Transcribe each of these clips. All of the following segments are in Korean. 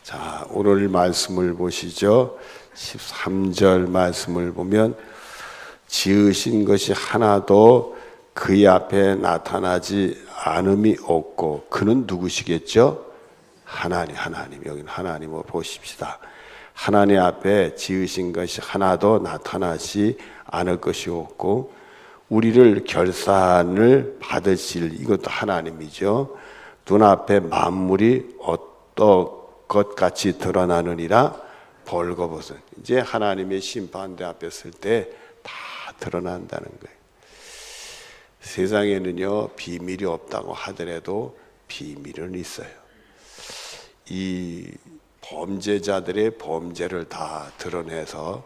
자, 오늘 말씀을 보시죠. 13절 말씀을 보면 지으신 것이 하나도 그의 앞에 나타나지 않음이 없고 그는 누구시겠죠? 하나님. 여기는 하나님을 보십시다. 하나님 앞에 지으신 것이 하나도 나타나지 않을 것이 없고 우리를 결산을 받으실 이것도 하나님이죠. 눈앞에 만물이 어떤 것 같이 드러나느니라 벌거벗은. 이제 하나님의 심판대 앞에 설 때 다 드러난다는 거예요. 세상에는요 비밀이 없다고 하더라도 비밀은 있어요. 이 범죄자들의 범죄를 다 드러내서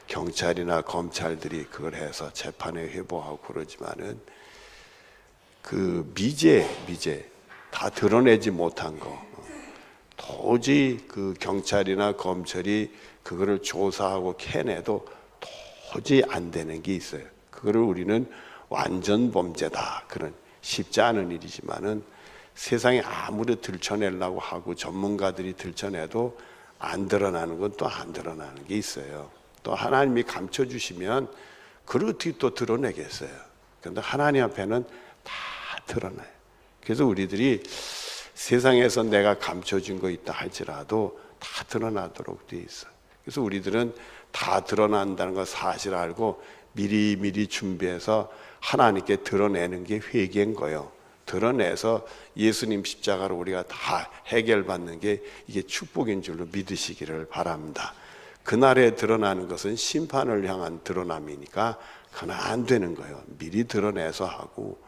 경찰이나 검찰들이 그걸 해서 재판에 회부하고 그러지만은 그 미제 다 드러내지 못한 거 도저히 그 경찰이나 검찰이 그거를 조사하고 캐내도 도저히 안 되는 게 있어요. 그거를 우리는 완전 범죄다, 그런 쉽지 않은 일이지만은 세상에 아무리 들춰내려고 하고 전문가들이 들춰내도 안 드러나는 건 또 안 드러나는 게 있어요. 또 하나님이 감춰주시면 그걸 어떻게 또 드러내겠어요. 그런데 하나님 앞에는 다 드러나요. 그래서 우리들이 세상에서 내가 감춰진 거 있다 할지라도 다 드러나도록 돼 있어. 그래서 우리들은 다 드러난다는 걸 사실 알고 미리 준비해서 하나님께 드러내는 게 회개인 거예요. 드러내서 예수님 십자가로 우리가 다 해결받는 게 이게 축복인 줄로 믿으시기를 바랍니다. 그날에 드러나는 것은 심판을 향한 드러남이니까 그건 안 되는 거예요. 미리 드러내서 하고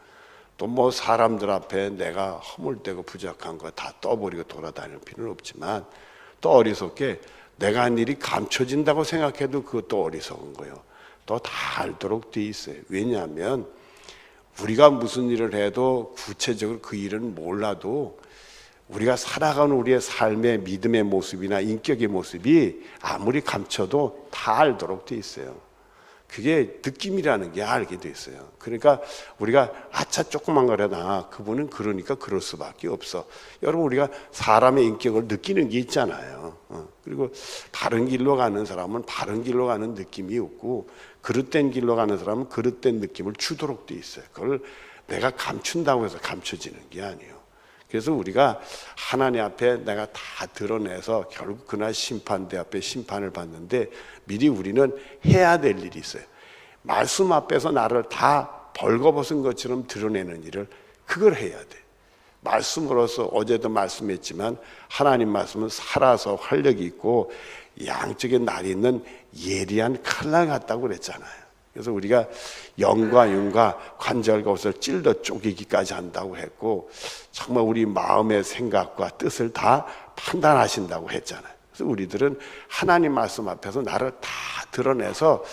또 뭐 사람들 앞에 내가 허물대고 부족한 거 다 떠버리고 돌아다닐 필요는 없지만 또 어리석게 내가 한 일이 감춰진다고 생각해도 그것도 어리석은 거예요. 또 다 알도록 돼 있어요. 왜냐하면 우리가 무슨 일을 해도 구체적으로 그 일은 몰라도 우리가 살아가는 우리의 삶의 믿음의 모습이나 인격의 모습이 아무리 감춰도 다 알도록 돼 있어요. 그게 느낌이라는 게 알게 돼 있어요. 그러니까 우리가 아차 조그만 거려나 그분은 그러니까 그럴 수밖에 없어. 여러분 우리가 사람의 인격을 느끼는 게 있잖아요. 그리고 바른 길로 가는 사람은 바른 길로 가는 느낌이 없고 그릇된 길로 가는 사람은 그릇된 느낌을 주도록 돼 있어요. 그걸 내가 감춘다고 해서 감춰지는 게 아니에요. 그래서 우리가 하나님 앞에 내가 다 드러내서 결국 그날 심판대 앞에 심판을 받는데 미리 우리는 해야 될 일이 있어요. 말씀 앞에서 나를 다 벌거벗은 것처럼 드러내는 일을 그걸 해야 돼. 말씀으로서 어제도 말씀했지만 하나님 말씀은 살아서 활력이 있고 양쪽에 날이 있는 예리한 칼날 같다고 그랬잖아요. 그래서 우리가 영과 윤과 관절과 옷을 찔러 쪼개기까지 한다고 했고 정말 우리 마음의 생각과 뜻을 다 판단하신다고 했잖아요. 그래서 우리들은 하나님 말씀 앞에서 나를 다 드러내서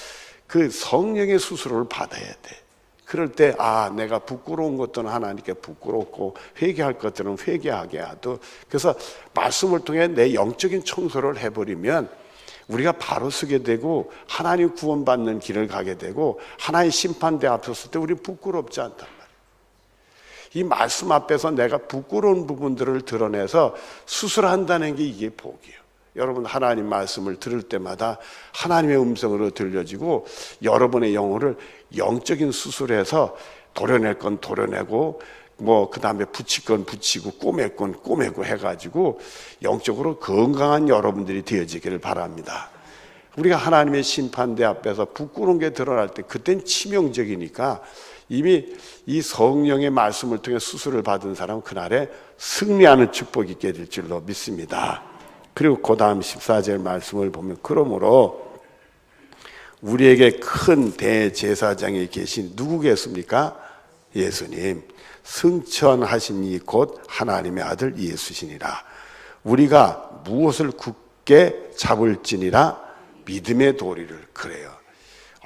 그 성령의 수술을 받아야 돼. 그럴 때 내가 부끄러운 것들은 하나님께 부끄럽고 회개할 것들은 회개하게 하도. 그래서 말씀을 통해 내 영적인 청소를 해버리면 우리가 바로 서게 되고 하나님 구원받는 길을 가게 되고 하나님 심판대 앞에 섰을 때 우리 부끄럽지 않단 말이에요. 이 말씀 앞에서 내가 부끄러운 부분들을 드러내서 수술한다는 게 이게 복이에요. 여러분 하나님 말씀을 들을 때마다 하나님의 음성으로 들려지고 여러분의 영혼을 영적인 수술해서 도려낼 건 도려내고 그 다음에 붙일 건 붙이고 꼬맬 건 꼬매고 해가지고 영적으로 건강한 여러분들이 되어지기를 바랍니다. 우리가 하나님의 심판대 앞에서 부끄러운 게 드러날 때 그땐 치명적이니까 이미 이 성령의 말씀을 통해 수술을 받은 사람은 그날에 승리하는 축복이 있게 될 줄로 믿습니다. 그리고 그 다음 14절 말씀을 보면 그러므로 우리에게 큰 대제사장이 계신 누구겠습니까? 예수님. 승천하신 이 곧 하나님의 아들 예수시니라. 우리가 무엇을 굳게 잡을지니라 믿음의 도리를. 그래요.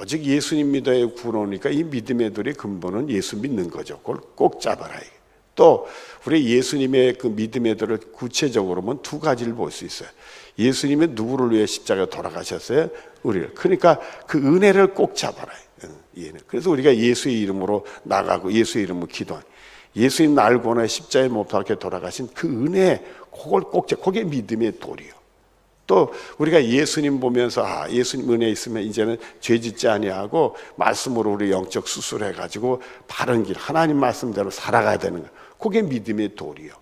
오직 예수님 믿어야 구원오니까 이 믿음의 도리의 근본은 예수 믿는 거죠. 그걸 꼭 잡아라. 또 우리 예수님의 그 믿음의 도리를 구체적으로 보면 두 가지를 볼 수 있어요. 예수님은 누구를 위해 십자가에 돌아가셨어요? 우리를. 그러니까 그 은혜를 꼭 잡아라. 그래서 우리가 예수의 이름으로 나가고 예수의 이름으로 기도하는. 예수님 날 구원해 십자가에 못 박혀 돌아가신 그 은혜, 그걸 꼭 그게 믿음의 도리요. 또 우리가 예수님 보면서 예수님 은혜 있으면 이제는 죄 짓지 아니하고 말씀으로 우리 영적 수술해 가지고 바른 길, 하나님 말씀대로 살아가야 되는 거. 그게 믿음의 도리요.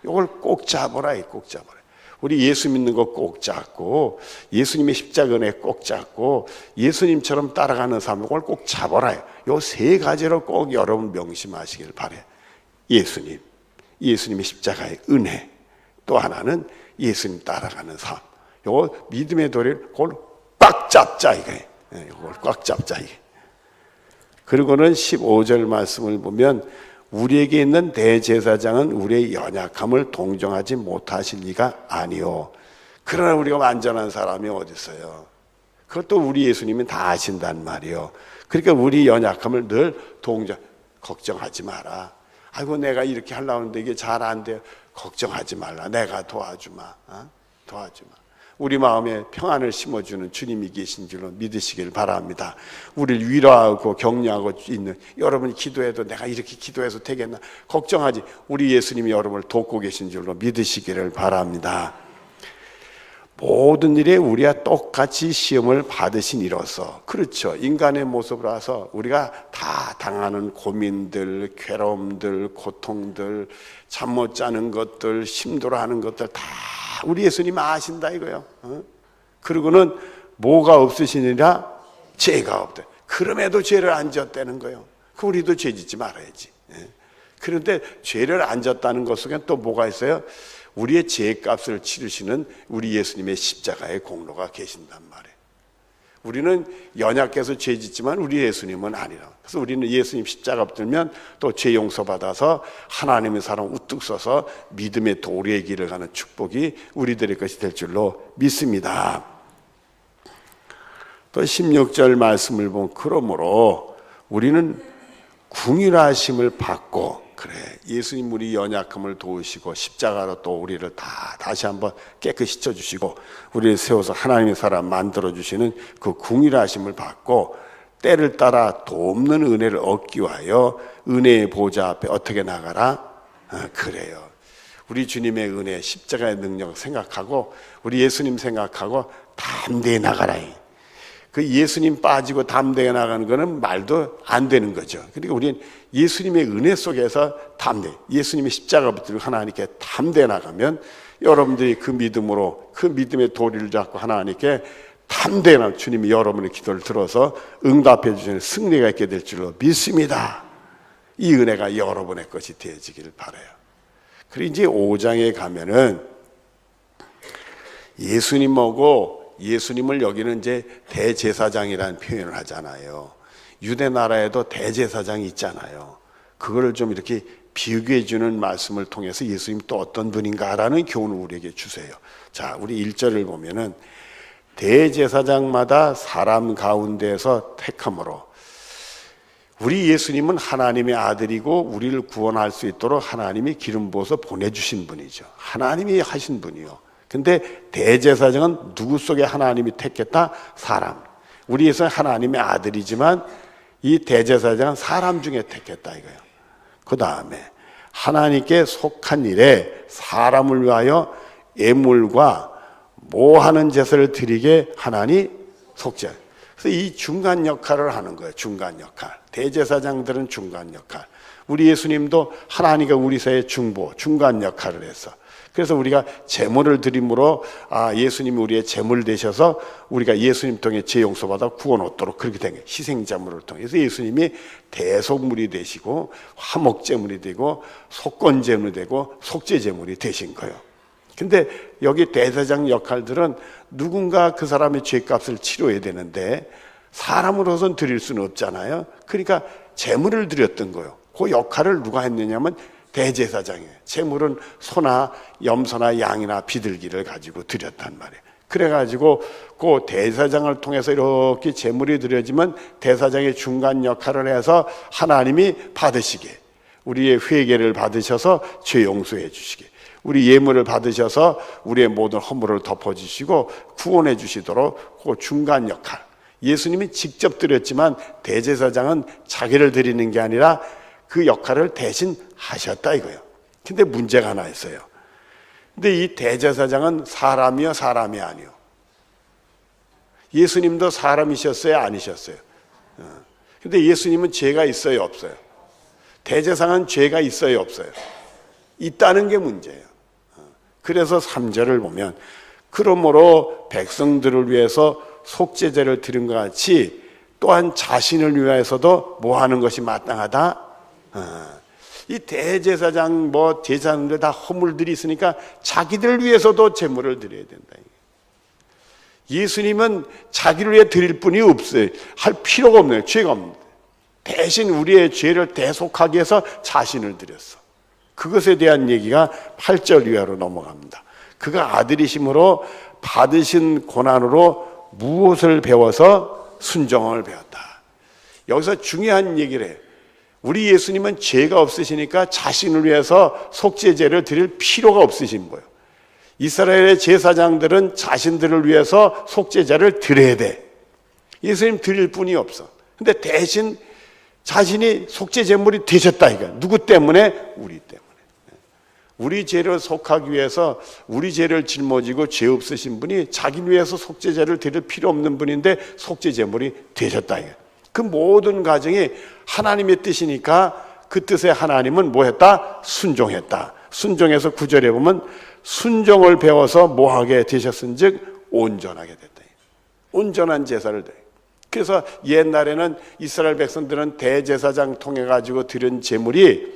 이걸 꼭 잡아라, 꼭 잡아라. 우리 예수 믿는 거 꼭 잡고 예수님의 십자가 은혜 꼭 잡고 예수님처럼 따라가는 삶을 꼭 잡아라요. 요 세 가지로 꼭 여러분 명심하시길 바래요. 예수님, 예수님의 십자가의 은혜, 또 하나는 예수님 따라가는 삶. 요 믿음의 도리를 그걸 꽉 잡자 이거예요. 이걸 꽉 잡자 이게. 그리고는 15절 말씀을 보면 우리에게 있는 대제사장은 우리의 연약함을 동정하지 못하실 리가 아니요. 그러나 우리가 완전한 사람이 어디 있어요? 그것도 우리 예수님이 다 아신단 말이요. 그러니까 우리 연약함을 늘 걱정하지 마라. 아이고 내가 이렇게 하려고 하는데 이게 잘 안 돼요. 걱정하지 말라. 내가 도와주마. 도와주마. 우리 마음에 평안을 심어주는 주님이 계신 줄로 믿으시길 바랍니다. 우리를 위로하고 격려하고 있는 여러분이 기도해도 내가 이렇게 기도해서 되겠나 걱정하지. 우리 예수님이 여러분을 돕고 계신 줄로 믿으시기를 바랍니다. 모든 일에 우리가 똑같이 시험을 받으신 이로써, 그렇죠, 인간의 모습으로서 우리가 다 당하는 고민들, 괴로움들, 고통들, 잠 못 자는 것들, 힘들어하는 것들 다 우리 예수님 아신다 이거요. 그리고는 뭐가 없으시니라? 죄가 없다. 그럼에도 죄를 안 지었다는 거예요. 그 우리도 죄 짓지 말아야지. 그런데 죄를 안 졌다는 것 속에 또 뭐가 있어요? 우리의 죄값을 치르시는 우리 예수님의 십자가의 공로가 계신단 말이에요. 우리는 연약해서 죄 짓지만 우리 예수님은 아니라. 그래서 우리는 예수님 십자가 붙들면 또 죄 용서받아서 하나님의 사랑 우뚝 서서 믿음의 도리의 길을 가는 축복이 우리들의 것이 될 줄로 믿습니다. 또 16절 말씀을 보면 그러므로 우리는 궁휼하심을 받고, 그래, 예수님 우리 연약함을 도우시고 십자가로 또 우리를 다시 한번 깨끗이 씻어주시고 우리를 세워서 하나님의 사람 만들어주시는 그 궁휼하심을 받고 때를 따라 돕는 은혜를 얻기 위하여 은혜의 보좌 앞에 어떻게 나가라? 그래요. 우리 주님의 은혜, 십자가의 능력을 생각하고 우리 예수님 생각하고 담대히 나가라. 그 예수님 빠지고 담대히 나가는 거는 말도 안 되는 거죠. 그러니까 우리는 예수님의 은혜 속에서 예수님의 십자가 붙들고 하나님께 담대히 나가면 여러분들이 그 믿음으로 그 믿음의 도리를 잡고 하나님께 담대히 나가 주님이 여러분의 기도를 들어서 응답해 주시는 승리가 있게 될 줄로 믿습니다. 이 은혜가 여러분의 것이 되어지기를 바라요. 그리고 이제 5장에 가면은 예수님을 여기는 이제 대제사장이라는 표현을 하잖아요. 유대 나라에도 대제사장이 있잖아요. 그거를 좀 이렇게 비교해 주는 말씀을 통해서 예수님 또 어떤 분인가라는 교훈을 우리에게 주세요. 자, 우리 1절을 보면은 대제사장마다 사람 가운데에서 택함으로, 우리 예수님은 하나님의 아들이고 우리를 구원할 수 있도록 하나님이 기름 부어서 보내주신 분이죠. 하나님이 하신 분이요. 근데 대제사장은 누구 속에 하나님이 택했다? 사람. 우리 예수는 하나님의 아들이지만 이 대제사장은 사람 중에 택했다 이거예요. 그 다음에 하나님께 속한 일에 사람을 위하여 예물과 모하는 제사를 드리게 하나니 속죄. 그래서 이 중간 역할을 하는 거예요. 중간 역할. 대제사장들은 중간 역할. 우리 예수님도 하나님과 우리 사이의 중간 역할을 해서, 그래서 우리가 제물을 드림으로 예수님이 우리의 제물 되셔서 우리가 예수님 통해 죄 용서받아 구원 얻도록 그렇게 된 거예요. 희생제물을 통해서 예수님이 대속물이 되시고 화목제물이 되고 속건제물이 되고 속죄제물이 되신 거예요. 근데 여기 대제사장 역할들은 누군가 그 사람의 죄값을 치러야 되는데 사람으로서는 드릴 수는 없잖아요. 그러니까 제물을 드렸던 거예요. 그 역할을 누가 했느냐면 대제사장이에요. 제물은 소나 염소나 양이나 비둘기를 가지고 드렸단 말이에요. 그래가지고 그 대제사장을 통해서 이렇게 제물이 드려지면 대제사장의 중간 역할을 해서 하나님이 받으시게, 우리의 회개를 받으셔서 죄 용서해 주시게, 우리 예물을 받으셔서 우리의 모든 허물을 덮어주시고 구원해 주시도록 그 중간 역할. 예수님이 직접 드렸지만 대제사장은 자기를 드리는 게 아니라 그 역할을 대신 하셨다 이거예요. 근데 문제가 하나 있어요. 근데 이 대제사장은 사람이요, 사람이 아니요. 예수님도 사람이셨어요, 아니셨어요? 근데 예수님은 죄가 있어요, 없어요? 대제사장은 죄가 있어요, 없어요? 있다는 게 문제예요. 그래서 3절을 보면 그러므로 백성들을 위해서 속죄제를 드린 것 같이 또한 자신을 위해서도 뭐 하는 것이 마땅하다? 이 대제사장 제사장들 다 허물들이 있으니까 자기들 위해서도 제물을 드려야 된다. 예수님은 자기를 위해 드릴 분이 없어요. 할 필요가 없네요. 죄가 없는데. 대신 우리의 죄를 대속하기 위해서 자신을 드렸어. 그것에 대한 얘기가 8절 이하로 넘어갑니다. 그가 아들이심으로 받으신 고난으로 무엇을 배워서 순종을 배웠다. 여기서 중요한 얘기를 해요. 우리 예수님은 죄가 없으시니까 자신을 위해서 속죄제를 드릴 필요가 없으신 거예요. 이스라엘의 제사장들은 자신들을 위해서 속죄제를 드려야 돼. 예수님 드릴 분이 없어. 근데 대신 자신이 속죄제물이 되셨다 이거. 누구 때문에? 우리 때문에. 우리 죄를 속하기 위해서 우리 죄를 짊어지고 죄 없으신 분이 자기를 위해서 속죄제를 드릴 필요 없는 분인데 속죄제물이 되셨다 이거. 그 모든 과정이 하나님의 뜻이니까 그 뜻에 하나님은 뭐 했다? 순종했다. 순종해서 9절에 보면 순종을 배워서 뭐하게 되셨은즉 온전하게 됐다. 온전한 제사를 드려. 그래서 옛날에는 이스라엘 백성들은 대제사장 통해 가지고 드린 제물이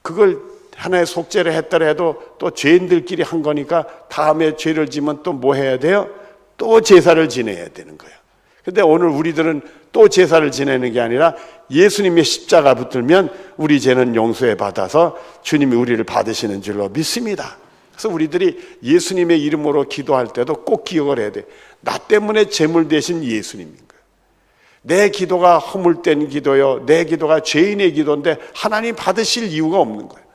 그걸 하나의 속죄를 했더라 해도 또 죄인들끼리 한 거니까 다음에 죄를 지면 또 뭐 해야 돼요? 또 제사를 지내야 되는 거예요. 근데 오늘 우리들은 또 제사를 지내는 게 아니라 예수님의 십자가 붙들면 우리 죄는 용서해 받아서 주님이 우리를 받으시는 줄로 믿습니다. 그래서 우리들이 예수님의 이름으로 기도할 때도 꼭 기억을 해야 돼. 나 때문에 제물 되신 예수님인 거예요. 내 기도가 허물된 기도요, 내 기도가 죄인의 기도인데 하나님 받으실 이유가 없는 거예요.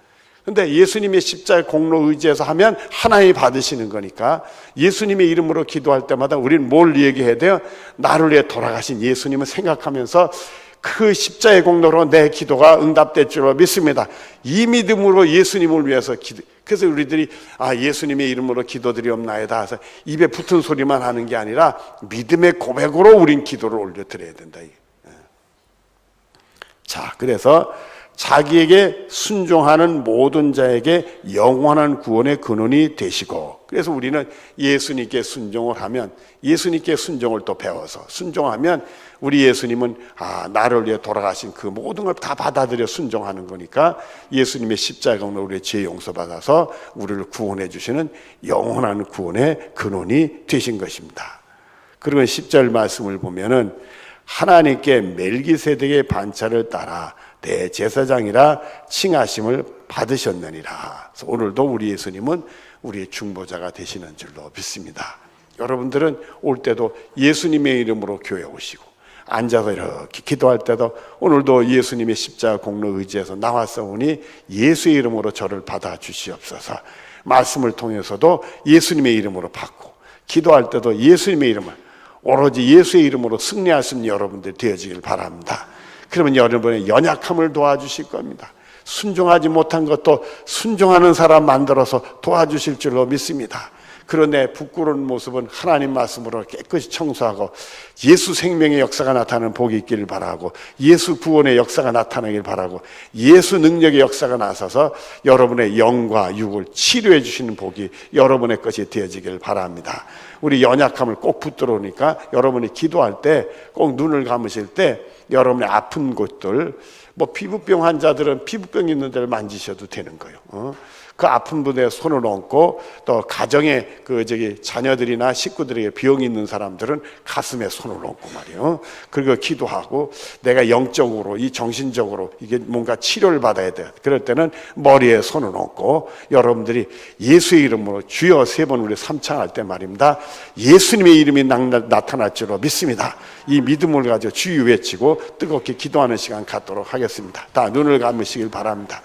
근데 예수님의 십자가의 공로 의지해서 하면 하나님이 받으시는 거니까 예수님의 이름으로 기도할 때마다 우리는 뭘 얘기해야 돼요? 나를 위해 돌아가신 예수님을 생각하면서 그 십자가의 공로로 내 기도가 응답될 줄로 믿습니다. 이 믿음으로 예수님을 위해서 그래서 우리들이 예수님의 이름으로 기도드리옵나이다 해서 입에 붙은 소리만 하는 게 아니라 믿음의 고백으로 우린 기도를 올려드려야 된다. 자, 그래서 자기에게 순종하는 모든 자에게 영원한 구원의 근원이 되시고, 그래서 우리는 예수님께 순종을 하면 예수님께 순종을 또 배워서 순종하면 우리 예수님은 나를 위해 돌아가신 그 모든 걸 다 받아들여 순종하는 거니까 예수님의 십자가로 우리의 죄 용서받아서 우리를 구원해 주시는 영원한 구원의 근원이 되신 것입니다. 그리고 10절 말씀을 보면은 하나님께 멜기세덱의 반차를 따라 대제사장이라 칭하심을 받으셨느니라. 그래서 오늘도 우리 예수님은 우리의 중보자가 되시는 줄로 믿습니다. 여러분들은 올 때도 예수님의 이름으로 교회 오시고 앉아서 이렇게 기도할 때도 오늘도 예수님의 십자가 공로 의지해서 나왔사오니 예수의 이름으로 저를 받아 주시옵소서. 말씀을 통해서도 예수님의 이름으로 받고 기도할 때도 예수님의 이름을 오로지 예수의 이름으로 승리할 수 있는 여러분들 되어지길 바랍니다. 그러면 여러분의 연약함을 도와주실 겁니다. 순종하지 못한 것도 순종하는 사람 만들어서 도와주실 줄로 믿습니다. 그런데 부끄러운 모습은 하나님 말씀으로 깨끗이 청소하고 예수 생명의 역사가 나타나는 복이 있기를 바라고 예수 구원의 역사가 나타나길 바라고 예수 능력의 역사가 나서서 여러분의 영과 육을 치료해 주시는 복이 여러분의 것이 되어지길 바랍니다. 우리 연약함을 꼭 붙들어오니까 여러분이 기도할 때 꼭 눈을 감으실 때 여러분의 아픈 곳들, 피부병 환자들은 피부병 있는 데를 만지셔도 되는 거예요. 그 아픈 분에 손을 얹고 또 가정에 자녀들이나 식구들에게 병이 있는 사람들은 가슴에 손을 얹고 말이에요. 그리고 기도하고 내가 영적으로 이 정신적으로 이게 뭔가 치료를 받아야 돼. 그럴 때는 머리에 손을 얹고 여러분들이 예수의 이름으로 주여 3번 우리 삼창할 때 말입니다. 예수님의 이름이 나타날 줄로 믿습니다. 이 믿음을 가지고 주여 외치고 뜨겁게 기도하는 시간 갖도록 하겠습니다. 다 눈을 감으시길 바랍니다.